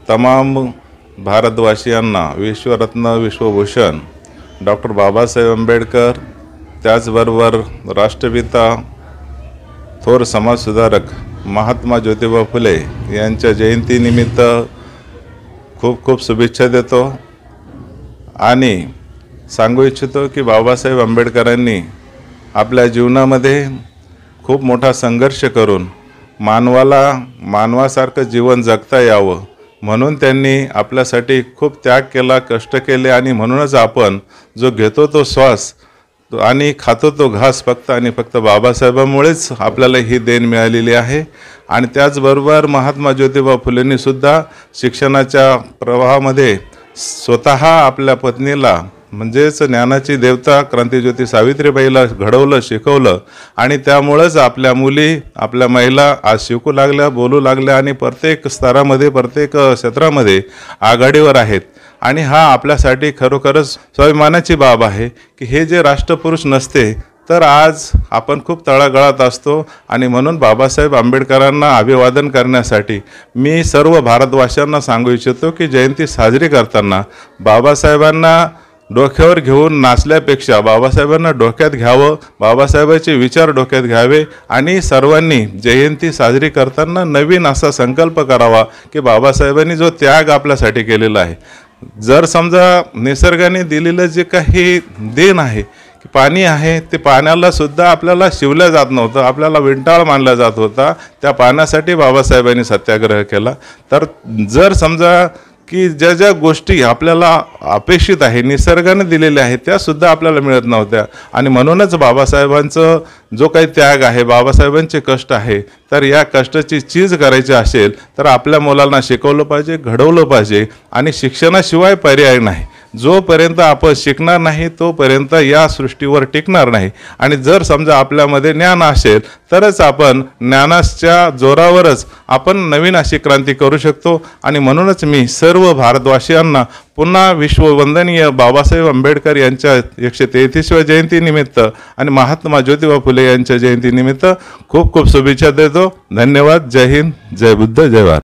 तमाम भारतवासियांना विश्वरत्न विश्वभूषण डॉक्टर बाबासाहेब आंबेडकर, त्याचबरोबर राष्ट्रपिता थोर समाजसुधारक महात्मा ज्योतिबा फुले यांच्या जयंतीनिमित्त खूप खूप शुभेच्छा देतो आणि सांगू इच्छितो की बाबासाहेब आंबेडकरांनी आपल्या जीवनामध्ये खूप मोठा संघर्ष करून मानवासारखं जीवन जगता यावं म्हणून त्यांनी आपल्यासाठी खूप त्याग केला, कष्ट केले आणि म्हणूनच आपण जो घेतो तो श्वास आणि खातो तो घास फक्त आणि फक्त बाबासाहेबांमुळेच आपल्याला ही देण मिळालेली आहे। आणि त्याचबरोबर महात्मा ज्योतिबा फुलेंनी सुद्धा शिक्षणाच्या प्रवाहामध्ये स्वतः आपल्या पत्नीला म्हणजेच ज्ञानाची देवता क्रांतिज्योती सावित्रीबाईला घडवलं, शिकवलं आणि त्यामुळेच आपल्या मुली, आपल्या महिला आज शिकू लागल्या, बोलू लागल्या आणि प्रत्येक स्तरामध्ये, प्रत्येक क्षेत्रामध्ये आघाडीवर आहेत। आणि हा आपल्यासाठी खरोखरच स्वाभिमानाची बाब आहे की हे जे राष्ट्रपुरुष नसते तर आज आपण खूप तळागाळात असतो। आणि म्हणून बाबासाहेब आंबेडकरांना अभिवादन करण्यासाठी मी सर्व भारतवासियांना सांगू इच्छितो की जयंती साजरी करताना बाबासाहेबांना डोक्यावर घेऊन नाचल्यापेक्षा बाबासाहेबांना डोक्यात घ्यावं, बाबासाहेबांचे विचार डोक्यात घ्यावे आणि सर्वांनी जयंती साजरी करताना नवीन असा संकल्प करावा की बाबासाहेबांनी जो त्याग आपल्यासाठी केलेला आहे, जर समजा निसर्गाने दिलेलं जे काही देण आहे की पाणी आहे, ते पाण्याला सुद्धा आपल्याला शिवलं जात नव्हतं, आपल्याला विंटाळ मानला जात होता, त्या पाण्यासाठी बाबासाहेबांनी सत्याग्रह केला। तर जर समजा की ज्या ज्या गोष्टी आपल्याला अपेक्षित आहे, निसर्गाने दिलेल्या आहेत, त्यासुद्धा आपल्याला मिळत नव्हत्या आणि म्हणूनच बाबासाहेबांचं जो काही त्याग आहे, बाबासाहेबांचे कष्ट आहे, तर या कष्टाची चीज करायची असेल तर आपल्या मुलांना शिकवलं पाहिजे, घडवलं पाहिजे आणि शिक्षणाशिवाय पर्याय नाही। जोपर्यंत आपण शिकणार नाही तोपर्यंत या सृष्टीवर टिकणार नाही। आणि जर समजा आपल्यामध्ये ज्ञान असेल तरच आपण ज्ञानाच्या जोरावरच आपण नवीन अशी क्रांती करू शकतो। आणि म्हणूनच मी सर्व भारतवासियांना पुन्हा विश्ववंदनीय बाबासाहेब आंबेडकर यांच्या 133व्या जयंतीनिमित्त आणि महात्मा ज्योतिबा फुले यांच्या जयंतीनिमित्त खूप खूप शुभेच्छा देतो। धन्यवाद। जय हिंद, जय बुद्ध, जय भारत।